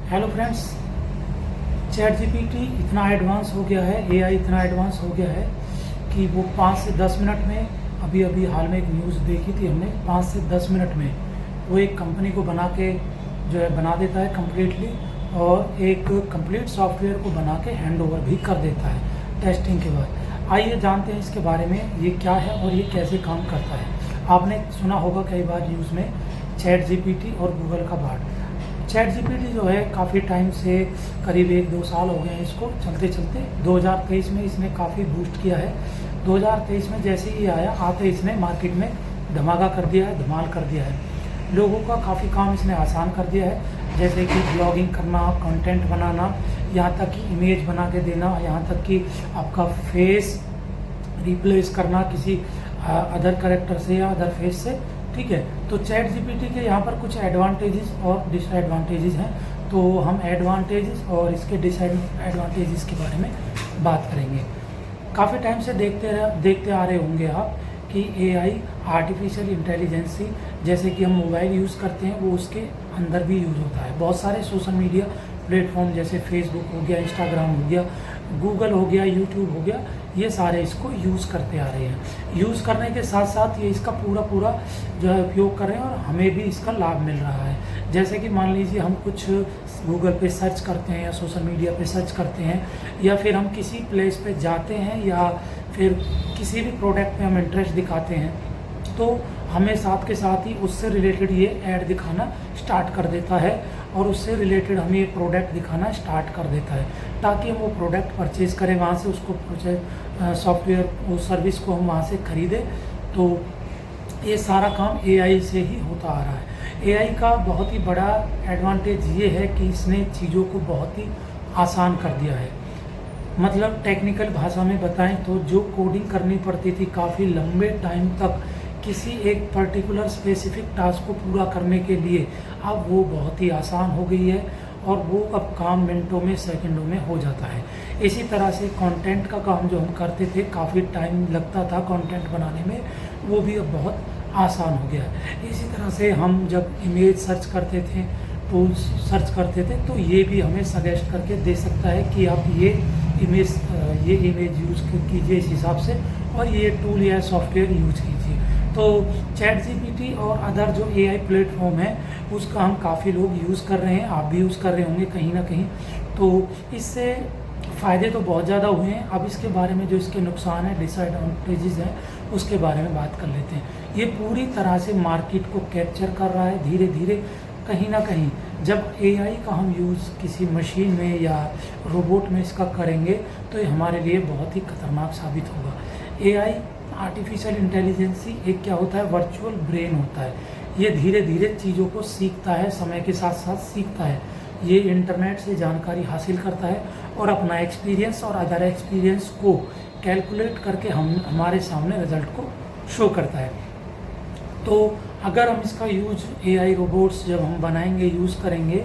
Hello friends, chat GPT इतना advance हो गया है, एआई इतना एडवांस हो गया है कि वो 5 से 10 मिनट में, अभी अभी हाल में एक न्यूज़ देखी थी हमने, 5 से 10 मिनट में वो एक कंपनी को बना देता है कम्प्लीटली, और एक कंप्लीट सॉफ्टवेयर को बना के हैंड ओवर भी कर देता है टेस्टिंग के बाद। आइए जानते हैं इसके बारे में, ये क्या है और ये कैसे काम करता है। आपने सुना होगा कई बार न्यूज़ में चैट जीपीटी और गूगल का बार्ड। चैट जीपीटी जो है काफ़ी टाइम से, करीब 1-2 साल हो गए हैं इसको चलते चलते। 2023 में इसने काफ़ी बूस्ट किया है। 2023 में जैसे ही आया, आते इसने मार्केट में धमाका कर दिया है, धमाल कर दिया है। लोगों का काफ़ी काम इसने आसान कर दिया है, जैसे कि ब्लॉगिंग करना, कंटेंट बनाना, यहाँ तक कि इमेज बना के देना, यहाँ तक कि आपका फेस रिप्लेस करना किसी अदर कैरेक्टर से या अदर फेस से। ठीक है, तो चैट जीपीटी के यहाँ पर कुछ एडवांटेजेस और डिसएडवांटेजेस हैं, तो हम एडवांटेजेस और इसके डिसएडवांटेजेस के बारे में बात करेंगे। काफ़ी टाइम से देखते आ रहे होंगे आप कि एआई, आर्टिफिशियल इंटेलिजेंसी, जैसे कि हम मोबाइल यूज़ करते हैं वो उसके अंदर भी यूज़ होता है। बहुत सारे सोशल मीडिया प्लेटफॉर्म जैसे फेसबुक हो गया, इंस्टाग्राम हो गया, गूगल हो गया, यूट्यूब हो गया, ये सारे इसको यूज़ करते आ रहे हैं। यूज़ करने के साथ साथ ये इसका पूरा जो है उपयोग कर रहे हैं और हमें भी इसका लाभ मिल रहा है। जैसे कि मान लीजिए हम कुछ गूगल पे सर्च करते हैं या सोशल मीडिया पे सर्च करते हैं, या फिर हम किसी प्लेस पे जाते हैं, या फिर किसी भी प्रोडक्ट पे हम इंटरेस्ट दिखाते हैं, तो हमें साथ के साथ ही उससे रिलेटेड ये ऐड दिखाना स्टार्ट कर देता है, और उससे रिलेटेड हमें ये प्रोडक्ट दिखाना स्टार्ट कर देता है, ताकि हम वो प्रोडक्ट परचेज़ करें वहाँ से, उसको सॉफ्टवेयर वो सर्विस को हम वहाँ से खरीदें। तो ये सारा काम एआई से ही होता आ रहा है। एआई का बहुत ही बड़ा एडवांटेज ये है कि इसने चीज़ों को बहुत ही आसान कर दिया है। मतलब टेक्निकल भाषा में बताएं तो जो कोडिंग करनी पड़ती थी काफ़ी लंबे टाइम तक किसी एक पर्टिकुलर स्पेसिफिक टास्क को पूरा करने के लिए, अब वो बहुत ही आसान हो गई है, और वो अब काम मिनटों में, सेकंडों में हो जाता है। इसी तरह से कंटेंट का काम जो हम करते थे, काफ़ी टाइम लगता था कंटेंट बनाने में, वो भी अब बहुत आसान हो गया है। इसी तरह से हम जब इमेज सर्च करते थे, टूल्स सर्च करते थे, तो ये भी हमें सजेस्ट करके दे सकता है कि आप ये इमेज यूज़ कीजिए इस हिसाब से, और ये टूल या सॉफ्टवेयर यूज कीजिए। तो चैट जीपीटी और अदर जो एआई प्लेटफॉर्म है उसका हम काफ़ी लोग यूज़ कर रहे हैं, आप भी यूज़ कर रहे होंगे कहीं ना कहीं। तो इससे फ़ायदे तो बहुत ज़्यादा हुए हैं। अब इसके बारे में जो इसके नुकसान है, डिसएडवांटेजेस हैं, उसके बारे में बात कर लेते हैं। ये पूरी तरह से मार्केट को कैप्चर कर रहा है धीरे धीरे। कहीं ना कहीं जब एआई का हम यूज़ किसी मशीन में या रोबोट में इसका करेंगे, तो ये हमारे लिए बहुत ही खतरनाक साबित होगा। एआई, आर्टिफिशियल इंटेलिजेंसी, एक क्या होता है, वर्चुअल ब्रेन होता है। ये धीरे धीरे चीज़ों को सीखता है, समय के साथ साथ सीखता है। ये इंटरनेट से जानकारी हासिल करता है और अपना एक्सपीरियंस और अदर एक्सपीरियंस को कैलकुलेट करके हमारे सामने रिजल्ट को शो करता है। तो अगर हम इसका यूज एआई रोबोट्स जब हम बनाएंगे, यूज़ करेंगे,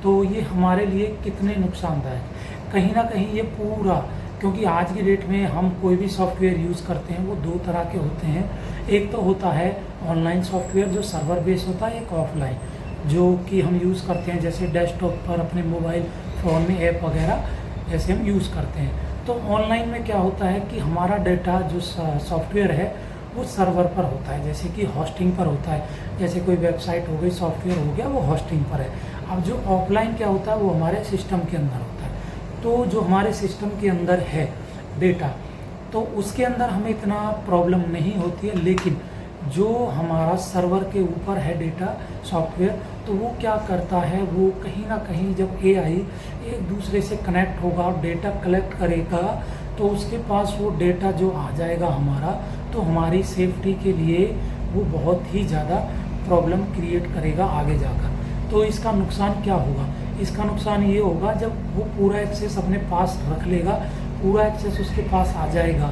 तो ये हमारे लिए कितने नुकसानदायक। कहीं ना कहीं ये पूरा, क्योंकि आज की डेट में हम कोई भी सॉफ्टवेयर यूज़ करते हैं वो 2 तरह के होते हैं। एक तो होता है ऑनलाइन सॉफ्टवेयर जो सर्वर बेस होता है, एक ऑफलाइन जो कि हम यूज़ करते हैं, जैसे डेस्कटॉप पर अपने मोबाइल फ़ोन में ऐप वगैरह जैसे हम यूज़ करते हैं। तो ऑनलाइन में क्या होता है कि हमारा डेटा जो सॉफ्टवेयर है वो सर्वर पर होता है, जैसे कि होस्टिंग पर होता है। जैसे कोई वेबसाइट हो गई, सॉफ्टवेयर हो गया, वो होस्टिंग पर है। अब जो ऑफलाइन क्या होता है, वो हमारे सिस्टम के अंदर होता है। तो जो हमारे सिस्टम के अंदर है डेटा, तो उसके अंदर हमें इतना प्रॉब्लम नहीं होती है। लेकिन जो हमारा सर्वर के ऊपर है डेटा सॉफ्टवेयर, तो वो क्या करता है, वो कहीं ना कहीं जब एआई एक दूसरे से कनेक्ट होगा और डेटा कलेक्ट करेगा, तो उसके पास वो डेटा जो आ जाएगा हमारा, तो हमारी सेफ्टी के लिए वो बहुत ही ज़्यादा प्रॉब्लम क्रिएट करेगा आगे जाकर। तो इसका नुकसान क्या होगा? इसका नुकसान ये होगा, जब वो पूरा एक्सेस अपने पास रख लेगा, पूरा एक्सेस उसके पास आ जाएगा,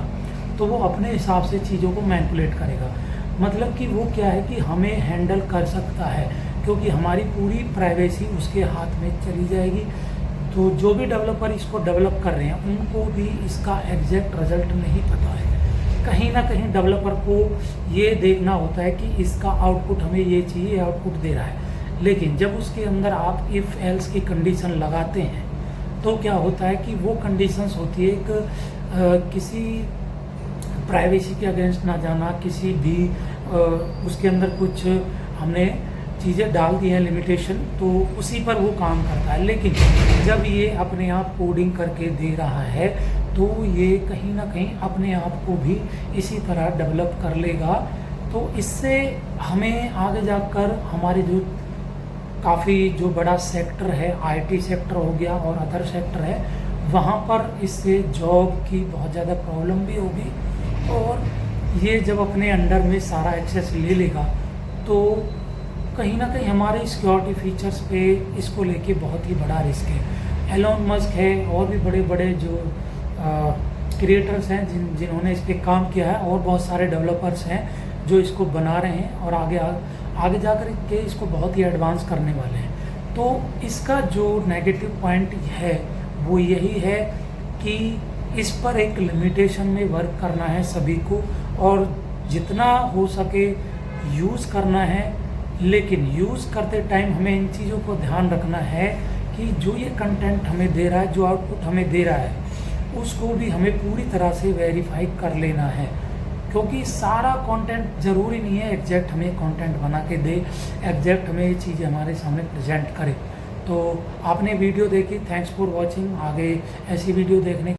तो वो अपने हिसाब से चीज़ों को मैनिपुलेट करेगा। मतलब कि वो क्या है कि हमें हैंडल कर सकता है, क्योंकि हमारी पूरी प्राइवेसी उसके हाथ में चली जाएगी। तो जो भी डेवलपर इसको डेवलप कर रहे हैं, उनको भी इसका एग्जैक्ट रिजल्ट नहीं पता है। कहीं ना कहीं डेवलपर को ये देखना होता है कि इसका आउटपुट हमें ये चाहिए, आउटपुट दे रहा है। लेकिन जब उसके अंदर आप इफ़ एल्स की कंडीशन लगाते हैं तो क्या होता है कि वो कंडीशंस होती है एक किसी प्राइवेसी के अगेंस्ट ना जाना, किसी भी उसके अंदर कुछ हमने चीज़ें डाल दी हैं लिमिटेशन, तो उसी पर वो काम करता है। लेकिन जब ये अपने आप कोडिंग करके दे रहा है तो ये कहीं ना कहीं अपने आप को भी इसी तरह डेवलप कर लेगा। तो इससे हमें आगे जाकर हमारे जो काफ़ी जो बड़ा सेक्टर है, आईटी सेक्टर हो गया और अदर सेक्टर है, वहाँ पर इससे जॉब की बहुत ज़्यादा प्रॉब्लम भी होगी। और ये जब अपने अंडर में सारा एक्सेस ले लेगा तो कहीं ना कहीं हमारे सिक्योरिटी फीचर्स पे इसको लेके बहुत ही बड़ा रिस्क है। एलोन मस्क है और भी बड़े बड़े जो क्रिएटर्स हैं जिन्होंने इस पर काम किया है, और बहुत सारे डेवलपर्स हैं जो इसको बना रहे हैं और आगे जाकर के इसको बहुत ही एडवांस करने वाले हैं। तो इसका जो नेगेटिव पॉइंट है वो यही है कि इस पर एक लिमिटेशन में वर्क करना है सभी को, और जितना हो सके यूज़ करना है। लेकिन यूज़ करते टाइम हमें इन चीज़ों को ध्यान रखना है कि जो ये कंटेंट हमें दे रहा है, जो आउटपुट हमें दे रहा है, उसको भी हमें पूरी तरह से वेरीफाई कर लेना है। क्योंकि सारा कंटेंट ज़रूरी नहीं है एग्जैक्ट हमें कंटेंट बना के दे, एग्जैक्ट हमें ये चीज़ें हमारे सामने प्रेजेंट करे। तो आपने वीडियो देखी, थैंक्स फॉर वॉचिंग। आगे ऐसी वीडियो देखने